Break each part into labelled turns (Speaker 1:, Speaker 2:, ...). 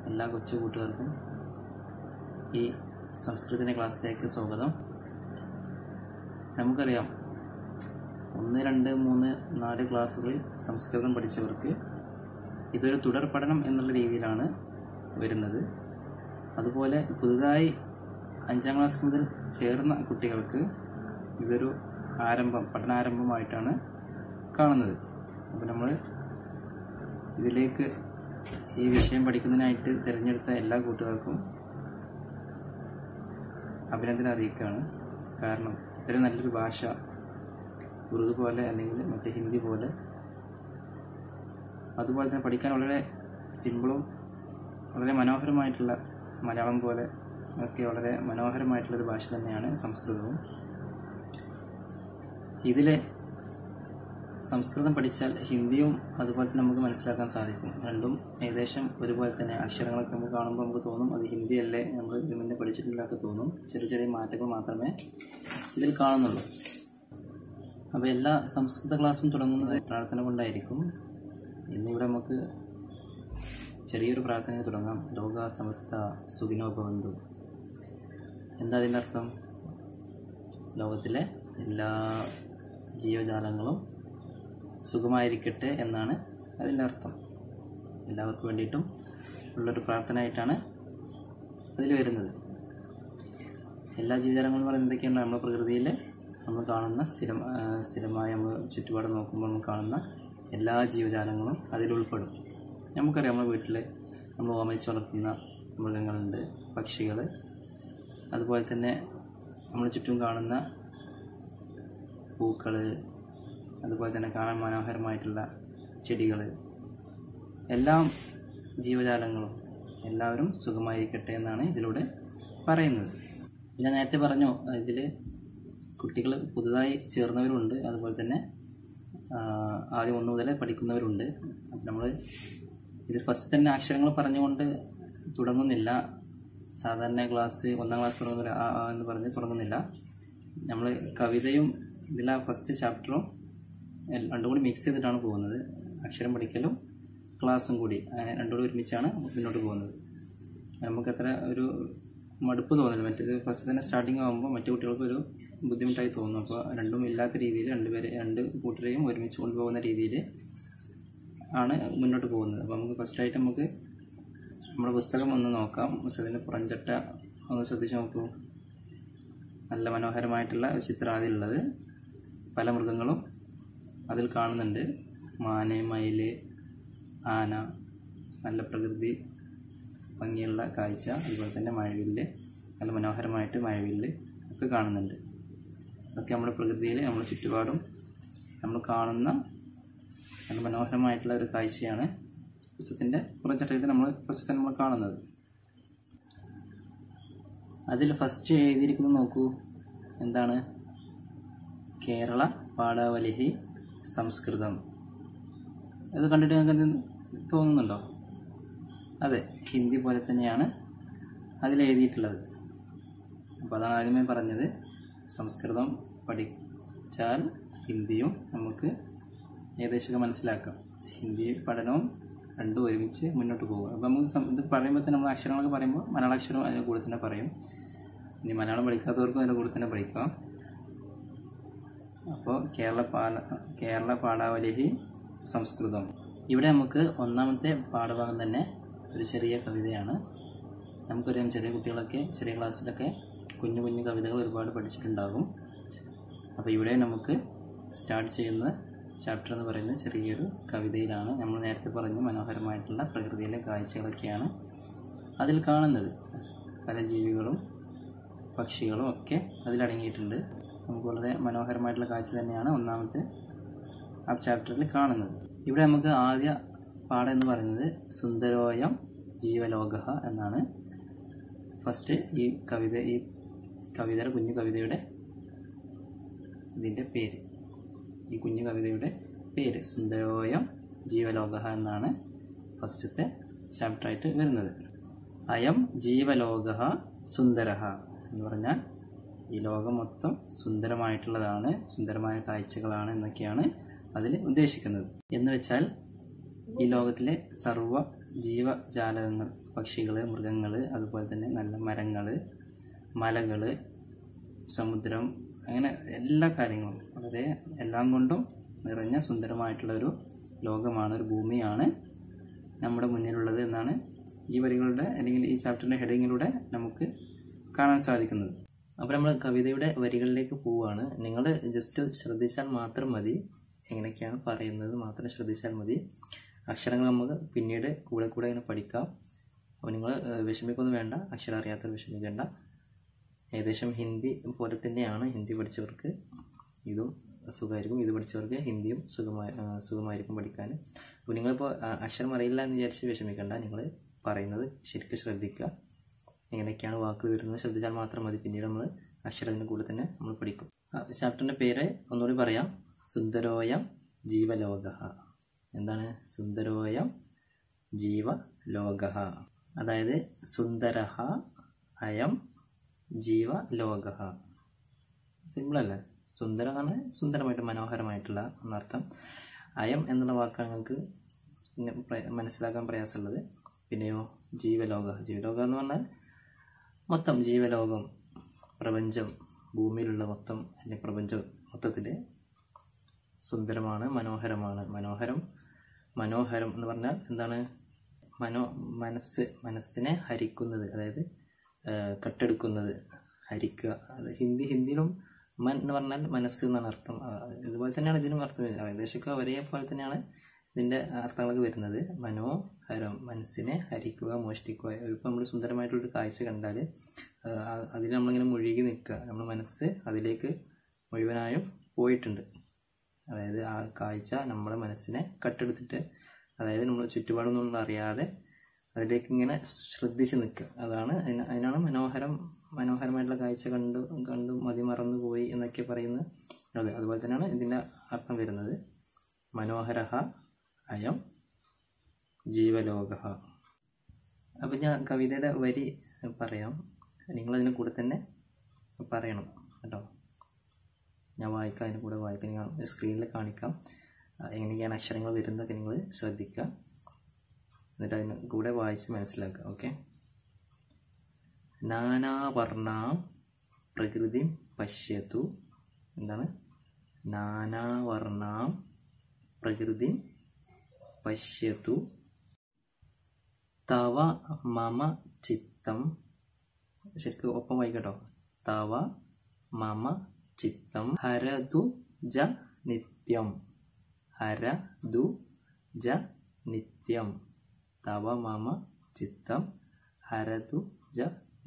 Speaker 1: എല്ലാ കൊച്ചു കൂട്ടുകാർക്കും ഈ സംസ്കൃതത്തിൻ്റെ ക്ലാസ്സിലേക്ക് സ്വാഗതം. നമുക്കറിയാം 1, 2, 3, 4 ക്ലാസ്സുകളിൽ സംസ്കൃതം പഠിച്ചവർക്ക് ഇതൊരു തുടർ പഠനം എന്നുള്ള രീതിയിലാണ് വരുന്നത്. അതുപോലെ പുതുതായി 5ാം ക്ലാസ് മുതൽ ചേർന്ന കുട്ടികൾക്ക് ഇതൊരു പഠനാരംഭമായിട്ടാണ് കാണുന്നത്. അപ്പോൾ നമ്മൾ ഇതിലേക്ക് ഈ വിഷയം പഠിക്കുന്നതിനായിട്ട് തിരഞ്ഞെടുത്ത എല്ലാ കൂട്ടുകാർക്കും അഭിനന്ദനം അറിയിക്കുകയാണ്. കാരണം ഇത്രയും നല്ലൊരു ഭാഷ ഉറുദു പോലെ അല്ലെങ്കിൽ മറ്റേ ഹിന്ദി പോലെ അതുപോലെ തന്നെ പഠിക്കാൻ വളരെ സിമ്പിളും വളരെ മനോഹരമായിട്ടുള്ള മലയാളം പോലെ ഒക്കെ വളരെ മനോഹരമായിട്ടുള്ളൊരു ഭാഷ തന്നെയാണ് സംസ്കൃതവും. ഇതിൽ സംസ്കൃതം പഠിച്ചാൽ ഹിന്ദിയും അതുപോലെ തന്നെ നമുക്ക് മനസ്സിലാക്കാൻ സാധിക്കും. രണ്ടും ഏകദേശം ഒരുപോലെ തന്നെ. അക്ഷരങ്ങളൊക്കെ നമുക്ക് കാണുമ്പോൾ നമുക്ക് തോന്നും അത് ഹിന്ദിയല്ലേ, നമ്മൾ മുന്നേ പഠിച്ചിട്ടുള്ളതൊക്കെ തോന്നും. ചെറിയ ചെറിയ മാറ്റങ്ങൾ മാത്രമേ ഇതിൽ കാണുന്നുള്ളൂ. അപ്പോൾ എല്ലാ സംസ്കൃത ക്ലാസ്സും തുടങ്ങുന്നത് പ്രാർത്ഥന കൊണ്ടായിരിക്കും. ഇന്നിവിടെ നമുക്ക് ചെറിയൊരു പ്രാർത്ഥന തുടങ്ങാം. ലോക സമസ്ത സുഖിനോ ഭവന്തു. എന്താ അതിൻ്റെ അർത്ഥം? ലോകത്തിലെ എല്ലാ ജീവജാലങ്ങളും സുഖമായിരിക്കട്ടെ എന്നാണ് അതിൻ്റെ അർത്ഥം. എല്ലാവർക്കും വേണ്ടിയിട്ടും ഉള്ളൊരു പ്രാർത്ഥനയായിട്ടാണ് അതിൽ വരുന്നത്. എല്ലാ ജീവജാലങ്ങളും പറയുന്നത് എന്തൊക്കെയാണ്? നമ്മുടെ പ്രകൃതിയിൽ നമ്മൾ കാണുന്ന സ്ഥിരമായി നമ്മൾ ചുറ്റുപാട് നോക്കുമ്പോൾ നമ്മൾ കാണുന്ന എല്ലാ ജീവജാലങ്ങളും അതിലുൾപ്പെടും. നമുക്കറിയാം നമ്മുടെ വീട്ടിൽ നമ്മൾ ഓമനിച്ച് വളർത്തുന്ന മൃഗങ്ങളുണ്ട്, പക്ഷികൾ, അതുപോലെ തന്നെ നമ്മൾ ചുറ്റും കാണുന്ന പൂക്കൾ, അതുപോലെ തന്നെ കാണാൻ മനോഹരമായിട്ടുള്ള ചെടികൾ, എല്ലാം ജീവജാലങ്ങളും എല്ലാവരും സുഖമായിരിക്കട്ടെ എന്നാണ് ഇതിലൂടെ പറയുന്നത്. ഞാൻ നേരത്തെ പറഞ്ഞു, ഇതിൽ കുട്ടികൾ പുതുതായി ചേർന്നവരുണ്ട്, അതുപോലെ തന്നെ ആദ്യം 1 മുതൽ പഠിക്കുന്നവരുണ്ട്. അപ്പം നമ്മൾ ഇത് ഫസ്റ്റ് തന്നെ അക്ഷരങ്ങൾ പറഞ്ഞുകൊണ്ട് തുടങ്ങുന്നില്ല. സാധാരണ ക്ലാസ് 1ാം ക്ലാസ് തുടങ്ങുന്നില്ല എന്ന് പറഞ്ഞ് തുടങ്ങുന്നില്ല. നമ്മൾ കവിതയും ഇതിലെ ഫസ്റ്റ് ചാപ്റ്ററും രണ്ടും കൂടി മിക്സ് ചെയ്തിട്ടാണ് പോകുന്നത്. അക്ഷരം പഠിക്കലും ക്ലാസ്സും കൂടി രണ്ടും കൂടി ഒരുമിച്ചാണ് മുന്നോട്ട് പോകുന്നത്. നമുക്കത്ര ഒരു മടുപ്പ് തോന്നില്ല. മറ്റേത് ഫസ്റ്റ് തന്നെ സ്റ്റാർട്ടിങ് ആകുമ്പോൾ മറ്റു കുട്ടികൾക്ക് ഒരു ബുദ്ധിമുട്ടായി തോന്നും. അപ്പോൾ രണ്ടും ഇല്ലാത്ത രീതിയിൽ രണ്ട് കൂട്ടരെയും ഒരുമിച്ച് കൊണ്ടുപോകുന്ന രീതിയിൽ ആണ് മുന്നോട്ട് പോകുന്നത്. അപ്പോൾ നമുക്ക് ഫസ്റ്റായിട്ട് നമുക്ക് നമ്മുടെ പുസ്തകം ഒന്ന് നോക്കാം. പുസ്തകത്തിൻ്റെ പുറംചട്ട ഒന്ന് ശ്രദ്ധിച്ച് നോക്കൂ. നല്ല മനോഹരമായിട്ടുള്ള ഒരു ചിത്രം അതിലുള്ളത്. പല മൃഗങ്ങളും അതിൽ കാണുന്നുണ്ട്. മാന്, മയിൽ, ആന, നല്ല പ്രകൃതി ഭംഗിയുള്ള കാഴ്ച. അതുപോലെ തന്നെ മഴവില്ല്, നല്ല മനോഹരമായിട്ട് മഴവില്ല് ഒക്കെ കാണുന്നുണ്ട്. അതൊക്കെ നമ്മുടെ പ്രകൃതിയിൽ നമ്മുടെ ചുറ്റുപാടും നമ്മൾ കാണുന്ന നല്ല മനോഹരമായിട്ടുള്ള ഒരു കാഴ്ചയാണ് പുസ്തകത്തിൻ്റെ പുറംചട്ടയിൽ നമ്മൾ കാണുന്നത്. അതിൽ ഫസ്റ്റ് എഴുതിയിരിക്കുന്നത് നോക്കൂ. എന്താണ്? കേരള പാഠാവലിഹി സംസ്കൃതം. ഇത് കണ്ടിട്ട് നിങ്ങൾക്ക് തോന്നുന്നുണ്ടോ? അതെ, ഹിന്ദി പോലെ തന്നെയാണ് അതിൽ എഴുതിയിട്ടുള്ളത്. അപ്പോൾ അതാണ് ആദ്യമേ പറഞ്ഞത്. സംസ്കൃതം പഠിച്ചാൽ ഹിന്ദിയും നമുക്ക് ഏകദേശമൊക്കെ മനസ്സിലാക്കാം. ഹിന്ദി പഠനവും രണ്ടും ഒരുമിച്ച് മുന്നോട്ട് പോകും. അപ്പോൾ നമുക്ക് ഇത് പറയുമ്പോൾ തന്നെ നമ്മൾ അക്ഷരങ്ങളൊക്കെ പറയുമ്പോൾ മലയാള അക്ഷരം അതിൻ്റെ കൂടെ തന്നെ പറയും. ഇനി മലയാളം പഠിക്കാത്തവർക്കും അതിൻ്റെ കൂടെ തന്നെ പഠിക്കാം. അപ്പോൾ കേരള പാഠാവലിഹി സംസ്കൃതം. ഇവിടെ നമുക്ക് 1ാമത്തെ പാഠഭാഗം തന്നെ ഒരു ചെറിയ കവിതയാണ്. നമുക്കറിയാം ചെറിയ കുട്ടികളൊക്കെ ചെറിയ ക്ലാസ്സിലൊക്കെ കുഞ്ഞു കുഞ്ഞു കവിതകൾ ഒരുപാട് പഠിച്ചിട്ടുണ്ടാകും. അപ്പോൾ ഇവിടെ നമുക്ക് സ്റ്റാർട്ട് ചെയ്യുന്ന ചാപ്റ്റർ എന്ന് പറയുന്നത് ചെറിയൊരു കവിതയിലാണ്. നമ്മൾ നേരത്തെ പറഞ്ഞ മനോഹരമായിട്ടുള്ള പ്രകൃതിയിലെ കാഴ്ചകളൊക്കെയാണ് അതിൽ കാണുന്നത്. പല ജീവികളും പക്ഷികളും ഒക്കെ അതിലടങ്ങിയിട്ടുണ്ട്. നമുക്ക് വളരെ മനോഹരമായിട്ടുള്ള കാഴ്ച തന്നെയാണ് 1ാമത്തെ ആ ചാപ്റ്ററിൽ കാണുന്നത്. ഇവിടെ നമുക്ക് ആദ്യ പാഠം എന്ന് പറയുന്നത് സുന്ദരോയം ജീവലോക എന്നാണ്. ഫസ്റ്റ് ഈ കവിതയുടെ കുഞ്ഞു കവിതയുടെ ഇതിൻ്റെ പേര്, ഈ കുഞ്ഞു കവിതയുടെ പേര് സുന്ദരോയം ജീവലോക എന്നാണ് ഫസ്റ്റത്തെ ചാപ്റ്ററായിട്ട് വരുന്നത്. അയം ജീവലോക സുന്ദര എന്ന് പറഞ്ഞാൽ ഈ ലോകം മൊത്തം സുന്ദരമായിട്ടുള്ളതാണ്, സുന്ദരമായ കാഴ്ചകളാണ് എന്നൊക്കെയാണ് അതിൽ ഉദ്ദേശിക്കുന്നത്. എന്ന് വെച്ചാൽ ഈ ലോകത്തിലെ സർവ്വ ജീവജാലകങ്ങൾ, പക്ഷികൾ, മൃഗങ്ങൾ, അതുപോലെ തന്നെ നല്ല മരങ്ങൾ, മലകൾ, സമുദ്രം, അങ്ങനെ എല്ലാ കാര്യങ്ങളും വളരെ എല്ലാം കൊണ്ടും നിറഞ്ഞ സുന്ദരമായിട്ടുള്ളൊരു ലോകമാണ്, ഒരു ഭൂമിയാണ് നമ്മുടെ മുന്നിലുള്ളത് എന്നാണ് ഈ വരികളുടെ അല്ലെങ്കിൽ ഈ ചാപ്റ്ററിൻ്റെ ഹെഡിങ്ങിലൂടെ നമുക്ക് കാണാൻ സാധിക്കുന്നത്. അപ്പോൾ നമ്മൾ കവിതയുടെ വരികളിലേക്ക് പോവുകയാണ്. നിങ്ങൾ ജസ്റ്റ് ശ്രദ്ധിച്ചാൽ മാത്രം മതി, എങ്ങനെയൊക്കെയാണ് പറയുന്നത് മാത്രം ശ്രദ്ധിച്ചാൽ മതി. അക്ഷരങ്ങൾ നമുക്ക് പിന്നീട് കൂടെ ഇങ്ങനെ പഠിക്കാം. അപ്പോൾ നിങ്ങൾ വിഷമിക്കൊന്നും വേണ്ട, അക്ഷരം അറിയാത്തവർ വിഷമിക്കേണ്ട. ഏകദേശം ഹിന്ദി പോലെ തന്നെയാണ്. ഹിന്ദി പഠിച്ചവർക്ക് ഇതും സുഖമായിരിക്കും, ഇത് പഠിച്ചവർക്ക് ഹിന്ദിയും സുഖമായിരിക്കും പഠിക്കാൻ. അപ്പോൾ നിങ്ങളിപ്പോൾ അക്ഷരം അറിയില്ല എന്ന് വിചാരിച്ച് വിഷമിക്കേണ്ട, നിങ്ങൾ പറയുന്നത് ശരിക്കും ശ്രദ്ധിക്കുക. എങ്ങനെയൊക്കെയാണ് വാക്കുകൾ വരുന്നത് ശ്രദ്ധിച്ചാൽ മാത്രം മതി. പിന്നീട് നമ്മൾ അക്ഷരത്തിൻ്റെ കൂടെ തന്നെ നമ്മൾ പഠിക്കും. ചാപ്റ്ററിൻ്റെ പേര് ഒന്നുകൂടി പറയാം. സുന്ദരോയം ജീവലോകഃ. എന്താണ് സുന്ദരോയം ജീവലോകഃ? അതായത് സുന്ദരഃ അയം ജീവലോകഃ. സിമ്പിളല്ലേ? സുന്ദരം എന്നാണ് സുന്ദരമായിട്ട് മനോഹരമായിട്ടുള്ള എന്നർത്ഥം. അയം എന്നുള്ള വാക്കാണ് നിങ്ങൾക്ക് പിന്നെ മനസ്സിലാക്കാൻ പ്രയാസമുള്ളത്. പിന്നെയോ ജീവലോക. ജീവലോകം എന്ന് പറഞ്ഞാൽ മൊത്തം ജീവലോകം, പ്രപഞ്ചം, ഭൂമിയിലുള്ള മൊത്തം അല്ലെങ്കിൽ പ്രപഞ്ചം മൊത്തത്തിൽ സുന്ദരമാണ്, മനോഹരമാണ്. മനോഹരം എന്ന് പറഞ്ഞാൽ എന്താണ്? മനസ്സിനെ ഹരിക്കുന്നത്, അതായത് കട്ടെടുക്കുന്നത്, ഹരിക്കുക. അത് ഹിന്ദിയിലും മൻ എന്ന് പറഞ്ഞാൽ മനസ്സ് എന്നാണ് അർത്ഥം. ഇതുപോലെ തന്നെയാണ് ഇതിനും അർത്ഥം വരുന്നത്. ഏകദേശമൊക്കെ ഒരേപോലെ തന്നെയാണ് ഇതിൻ്റെ അർത്ഥങ്ങളൊക്കെ വരുന്നത്. മനോഹരം, മനസ്സിനെ ഹരിക്കുക, മോഷ്ടിക്കുക. ഇപ്പോൾ നമ്മൾ സുന്ദരമായിട്ടുള്ളൊരു കാഴ്ച കണ്ടാൽ അതിൽ നമ്മളിങ്ങനെ മുഴുകി നിൽക്കുക. നമ്മുടെ മനസ്സ് അതിലേക്ക് മുഴുവനായും പോയിട്ടുണ്ട്. അതായത് ആ കാഴ്ച നമ്മുടെ മനസ്സിനെ കട്ടെടുത്തിട്ട്, അതായത് നമ്മൾ ചുറ്റുപാടൊന്നും നമ്മൾ അറിയാതെ അതിലേക്ക് ഇങ്ങനെ ശ്രദ്ധിച്ച് നിൽക്കുക. അതിനാണ് മനോഹരമായിട്ടുള്ള കാഴ്ച കണ്ടു മതിമറന്നു പോയി എന്നൊക്കെ പറയുന്നത്. അതുപോലെ തന്നെയാണ് ഇതിൻ്റെ അർത്ഥം വരുന്നത്. മനോഹരഃ അയം ജീവലോകഃ. അപ്പം ഞാൻ കവിതയുടെ വരി പറയാം, നിങ്ങളതിന് കൂടെ തന്നെ പറയണം കേട്ടോ. ഞാൻ വായിക്കാം, അതിന് കൂടെ വായിക്കാം. ഞാൻ സ്ക്രീനിൽ കാണിക്കാം എങ്ങനെയൊക്കെയാണ് അക്ഷരങ്ങൾ വരുന്നതൊക്കെ നിങ്ങൾ ശ്രദ്ധിക്കുക. എന്നിട്ട് അതിന് കൂടെ വായിച്ച് മനസ്സിലാക്കുക. ഓക്കെ. നാനാവർണ്ണാം പ്രകൃതിം പശ്യതു. എന്താണ്? നാനാവർണ്ണാം പ്രകൃതിം പശ്യതു തവ മമ ചിത്തം. ശരിക്കും ഒപ്പം വായിക്കട്ടോ. തവ മമ ചിത്തം ഹരതു ജ നിത്യം. ഹരതു ജ നിത്യം. തവ മമ ചിത്തം ഹരതു ജ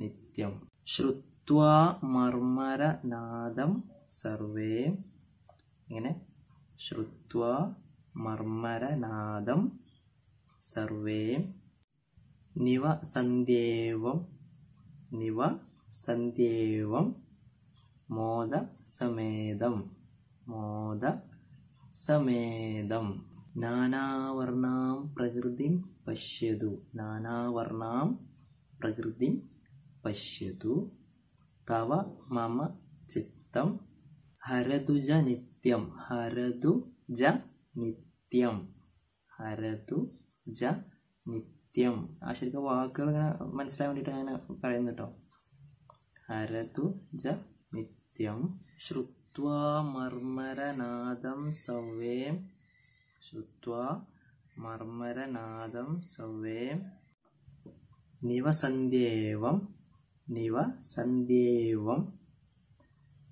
Speaker 1: നിത്യം. ശ്രുത്വാ മർമരനാദം സർവേ. ഇങ്ങനെ ശ്രുത്വാ മർമരനാദം സർവേ നിവസന്ധ്യേവം മോദസമേതം. നാനാവർണ്ണാം പ്രകൃതിം പശ്യതു. നാനാവർണ്ണാം പ്രകൃതിം പശ്യതു തവ മമ ചിത്തം ഹരതു ജ നിത്യം. ഹരതു ജ നിത്യം. ഹരതു ജ നിത്യം. ശരിക്കും വാക്കുകൾ മനസ്സിലാൻ വേണ്ടിയിട്ട് അങ്ങനെ പറയുന്നു കേട്ടോ. ഹരതു ജ നിത്യം. ശ്രുത്വാ മർമരനാദം സൗവേ. ശ്രുത്വാ മർമരനാദം സൗവേ നിവസന്ധ്യേവം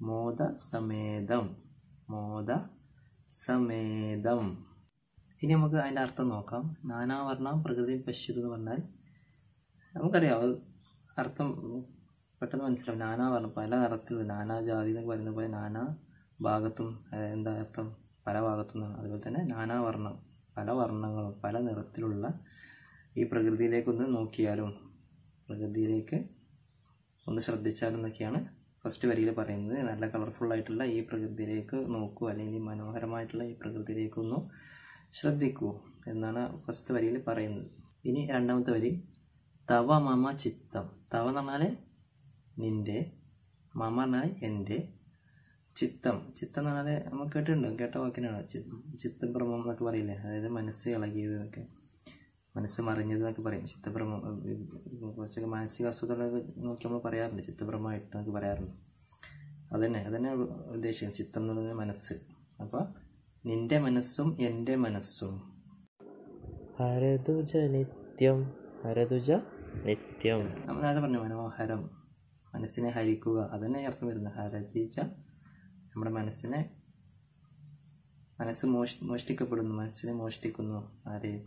Speaker 1: മോദസമേതം. ഇനി നമുക്ക് അതിൻ്റെ അർത്ഥം നോക്കാം. നാനാവർണ്ണം പ്രകൃതി പശ്യതു എന്ന് പറഞ്ഞാൽ നമുക്കറിയാം, അത് അർത്ഥം പെട്ടെന്ന് മനസ്സിലാവും. നാനാവർണ്ണം, പല നിറത്തിലുള്ള, നാനാജാതി എന്നൊക്കെ പറയുന്ന പോലെ നാനാ ഭാഗത്തും എന്താ അർത്ഥം? പല ഭാഗത്തു നിന്നാണ്. അതുപോലെ തന്നെ നാനാവർണ്ണം, പല വർണ്ണങ്ങളും പല നിറത്തിലുള്ള ഈ പ്രകൃതിയിലേക്കൊന്ന് നോക്കിയാലും, പ്രകൃതിയിലേക്ക് ഒന്ന് ശ്രദ്ധിച്ചാലും എന്നൊക്കെയാണ് ഫസ്റ്റ് വരിയിൽ പറയുന്നത്. നല്ല കളർഫുള്ളായിട്ടുള്ള ഈ പ്രകൃതിയിലേക്ക് നോക്കൂ, അല്ലെങ്കിൽ മനോഹരമായിട്ടുള്ള ഈ പ്രകൃതിയിലേക്കൊന്ന് ശ്രദ്ധിക്കൂ എന്നാണ് ഫസ്റ്റ് വരിയിൽ പറയുന്നത്. ഇനി രണ്ടാമത്തെ വരി തവ മമ ചിത്തം. തവ എന്ന് പറഞ്ഞാൽ നിൻ്റെ, മമ പറഞ്ഞാൽ എൻ്റെ, ചിത്തം. ചിത്തം എന്ന് പറഞ്ഞാൽ നമുക്ക് കേട്ട വാക്കിനാണ് ചിത്തഭ്രമം എന്നൊക്കെ പറയില്ലേ, അതായത് മനസ്സ് ഇളകിയത് എന്നൊക്കെ. മനസ്സ് മറിഞ്ഞതെന്നൊക്കെ പറയും. ചിത്തഭ്രമം കുറച്ചൊക്കെ മാനസിക അസുഖങ്ങളൊക്കെ നോക്കി നമ്മൾ പറയാറുണ്ട്, ചിത്തഭ്രമമായിട്ട് നമുക്ക് പറയാറുണ്ട്. അതന്നെ ഉദ്ദേശിക്കുന്നത്. ചിത്തം എന്ന് പറയുന്നത് മനസ്സ്. അപ്പോൾ നിന്റെ മനസ്സും എൻ്റെ മനസ്സും
Speaker 2: ഹരതുജ നിത്യം, ഹരതുജ നിത്യം.
Speaker 1: നമ്മൾ നേരത്തെ പറഞ്ഞു മനോഹരം, മനസ്സിനെ ഹരിക്കുക, അതന്നെ അർത്ഥം വരുന്നത്. ഹരതിച്ച നമ്മുടെ മനസ്സ് മോഷ്ടിക്കപ്പെടുന്നു, മനസ്സിനെ മോഷ്ടിക്കുന്നു ആരെയും?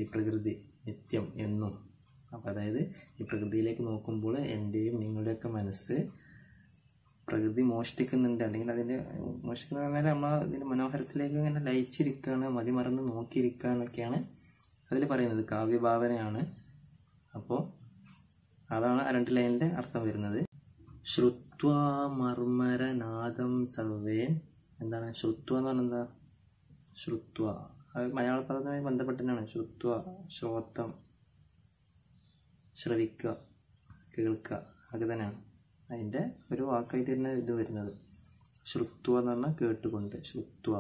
Speaker 1: ഈ പ്രകൃതി നിത്യം എന്നും. അപ്പം അതായത് ഈ പ്രകൃതിയിലേക്ക് നോക്കുമ്പോൾ എൻ്റെയും നിങ്ങളുടെയൊക്കെ മനസ്സ് പ്രകൃതി മോഷ്ടിക്കുന്നുണ്ട്, അല്ലെങ്കിൽ അതിൻ്റെ മോഷ്ടിക്കുന്നത് പറഞ്ഞാൽ നമ്മൾ അതിൻ്റെ മനോഹരത്തിലേക്ക് ഇങ്ങനെ ലയിച്ചിരിക്കുകയാണ്, മതിമറന്ന് നോക്കിയിരിക്കുക എന്നൊക്കെയാണ് അതിൽ പറയുന്നത്. കാവ്യഭാവനയാണ്. അപ്പോൾ അതാണ് ആ 2 ലൈനിൻ്റെ അർത്ഥം വരുന്നത്. ശ്രുത്വാ മർമരനാദം സർവേ. എന്താണ് ശ്രുത്വ എന്ന് പറഞ്ഞാൽ? എന്താ ശ്രുത്വ? അത് മലയാള പദവുമായി ബന്ധപ്പെട്ടിട്ടാണ്. ശ്രുത്വ, ശ്രോത്തം, ശ്രവിക്കുക, കേൾക്കുക, അതൊക്കെ തന്നെയാണ് അതിൻ്റെ ഒരു വാക്കായിട്ട് തന്നെ ഇത് വരുന്നത്. ശ്രുത്വ എന്ന് പറഞ്ഞാൽ കേട്ടുകൊണ്ട്. ശ്രുത്വ,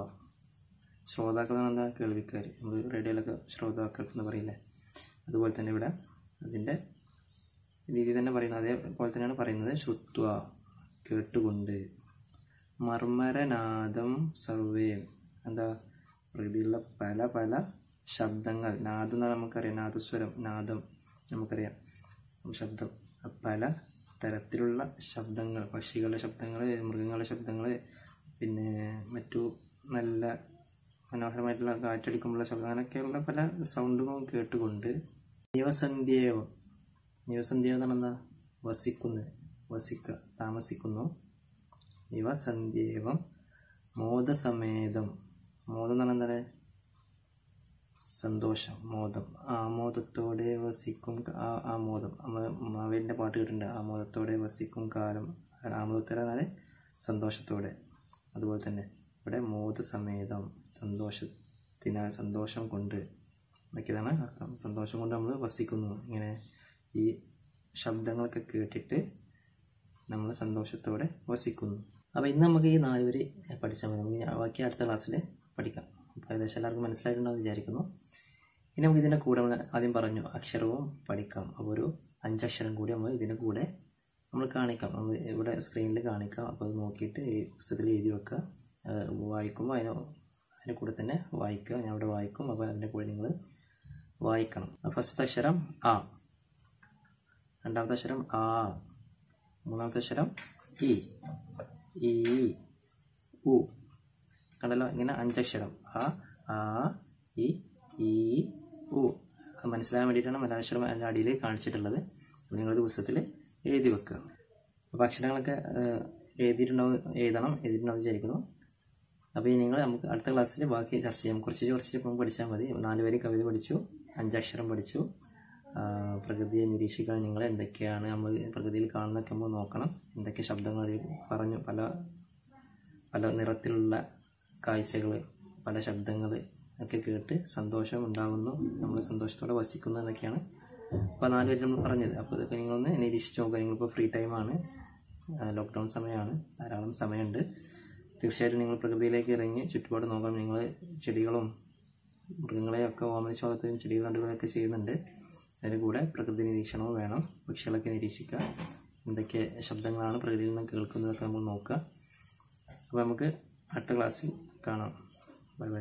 Speaker 1: ശ്രോതാക്കൾ എന്ന് പറഞ്ഞാൽ കേൾവിക്കാർ. നമ്മൾ റേഡിയോയിലൊക്കെ ശ്രോതാക്കൾ എന്ന് പറയില്ലേ, അതുപോലെ തന്നെ ഇവിടെ അതിൻ്റെ രീതി തന്നെ പറയുന്നത്. അതേപോലെ തന്നെയാണ് പറയുന്നത്. ശ്രുത്വ, കേട്ടുകൊണ്ട്. മർമരനാദം സർവേ. എന്താ? പ്രകൃതിയിലുള്ള പല പല ശബ്ദങ്ങൾ. നാദം എന്നാൽ നമുക്കറിയാം, നാദസ്വരം, നാദം നമുക്കറിയാം, ശബ്ദം. പല തരത്തിലുള്ള ശബ്ദങ്ങൾ, പക്ഷികളുടെ ശബ്ദങ്ങൾ, മൃഗങ്ങളുടെ ശബ്ദങ്ങൾ, പിന്നെ മറ്റു നല്ല മനോഹരമായിട്ടുള്ള കാറ്റടിക്കുമ്പോഴുള്ള ശബ്ദം, അങ്ങനെയൊക്കെയുള്ള പല സൗണ്ടുകളും കേട്ടുകൊണ്ട്. നിവസന്ധ്യേവം. നിവസന്ധ്യേവം എന്ന് പറഞ്ഞാൽ വസിക്കുന്നു, വസിക്കുക, താമസിക്കുന്നു. നിവസന്ധ്യേവം മോദസമേതം. മോദം എന്ന് പറഞ്ഞാൽ എന്താണ്? സന്തോഷം, മോദം. ആമോദത്തോടെ വസിക്കും. ആമോദം മാവേലിൻ്റെ പാട്ട് കേട്ടിട്ടുണ്ട്. ആമോദത്തോടെ വസിക്കും കാലം. ആമോദത്തോടെ എന്നാൽ സന്തോഷത്തോടെ. അതുപോലെ തന്നെ ഇവിടെ മോദസമേതം, സന്തോഷം കൊണ്ട് എന്നൊക്കെയാണ് അർത്ഥം. സന്തോഷം കൊണ്ട് നമ്മൾ വസിക്കുന്നു. ഇങ്ങനെ ഈ ശബ്ദങ്ങളൊക്കെ കേട്ടിട്ട് നമ്മൾ സന്തോഷത്തോടെ വസിക്കുന്നു. അപ്പോൾ ഇന്ന് നമുക്ക് ഈ 4 വരി പഠിച്ചാൽ മതി. നമുക്ക് ബാക്കി അടുത്ത ക്ലാസ്സിൽ പഠിക്കാം. അപ്പോൾ ഏകദേശം എല്ലാവർക്കും മനസ്സിലായിട്ടുണ്ടെന്ന് വിചാരിക്കുന്നു. ഇനി നമുക്ക് ഇതിൻ്റെ കൂടെ ആദ്യം പറഞ്ഞു അക്ഷരവും പഠിക്കാം. അപ്പോൾ ഒരു 5 അക്ഷരം കൂടി നമ്മൾ ഇതിൻ്റെ കൂടെ നമ്മൾ കാണിക്കാം. നമ്മൾ ഇവിടെ സ്ക്രീനിൽ കാണിക്കാം. അപ്പോൾ അത് നോക്കിയിട്ട് ഈ പുസ്തകത്തിൽ എഴുതി വെക്കുക. വായിക്കുമ്പോൾ അതിൻ്റെ കൂടെ തന്നെ വായിക്കുക. ഞാൻ ഇവിടെ വായിക്കും, അപ്പോൾ അതിൻ്റെ കൂടെ നിങ്ങൾ വായിക്കണം. ഫസ്റ്റ് അക്ഷരം ആ, രണ്ടാമത്തെ അക്ഷരം ആ, മൂന്നാമത്തെ അക്ഷരം ഇ, ഈ, ഉ. കണ്ടല്ലോ, ഇങ്ങനെ 5 അക്ഷരം. ആ, ഇ, ഈ, ഉ. അത് മനസ്സിലാകാൻ വേണ്ടിയിട്ടാണ് മലയാളക്ഷരം അതിൻ്റെ അടിയിൽ കാണിച്ചിട്ടുള്ളത്. അപ്പോൾ നിങ്ങളത് പുസ്തകത്തിൽ എഴുതി വെക്കുക. അപ്പോൾ അക്ഷരങ്ങളൊക്കെ എഴുതിയിട്ടുണ്ടാവും വിചാരിക്കുന്നു. അപ്പോൾ ഈ നമുക്ക് അടുത്ത ക്ലാസ്സിൽ ബാക്കി ചർച്ച ചെയ്യാം. കുറച്ച് ഇപ്പം പഠിച്ചാൽ മതി. 4 വരി കവിത പഠിച്ചു, 5 അക്ഷരം പഠിച്ചു. പ്രകൃതിയെ നിരീക്ഷിക്കാൻ നിങ്ങൾ എന്തൊക്കെയാണ് നമ്മൾ പ്രകൃതിയിൽ കാണുന്നതൊക്കെ നമ്മൾ നോക്കണം. എന്തൊക്കെ ശബ്ദങ്ങൾ പറഞ്ഞു, പല നിറത്തിലുള്ള കാഴ്ചകൾ, പല ശബ്ദങ്ങൾ ഒക്കെ കേട്ട് സന്തോഷം ഉണ്ടാകുന്നു, നമ്മൾ സന്തോഷത്തോടെ വസിക്കുന്നു എന്നൊക്കെയാണ് അപ്പോൾ 4 വരി നമ്മൾ പറഞ്ഞത്. അപ്പോൾ ഇതൊക്കെ നിങ്ങളൊന്ന് നിരീക്ഷിച്ച് നോക്കുക. നിങ്ങളിപ്പോൾ ഫ്രീ ടൈമാണ്, ലോക്ക്ഡൗൺ സമയമാണ്, ധാരാളം സമയമുണ്ട്. തീർച്ചയായിട്ടും നിങ്ങൾ പ്രകൃതിയിലേക്ക് ഇറങ്ങി ചുറ്റുപാട് നോക്കണം. നിങ്ങൾ ചെടികളും മൃഗങ്ങളെയൊക്കെ ഓമനിച്ച് വളർത്തുകയും ചെടികൾ കണ്ടുകളൊക്കെ ചെയ്യുന്നുണ്ട്. അതിന് കൂടെ പ്രകൃതി നിരീക്ഷണവും വേണം. പക്ഷികളൊക്കെ നിരീക്ഷിക്കുക, എന്തൊക്കെ ശബ്ദങ്ങളാണ് പ്രകൃതിയിൽ നിന്ന് കേൾക്കുന്നതൊക്കെ നമ്മൾ നോക്കുക. അപ്പോൾ നമുക്ക് അടുത്ത ക്ലാസ്സിൽ കാണാം. Bye bye.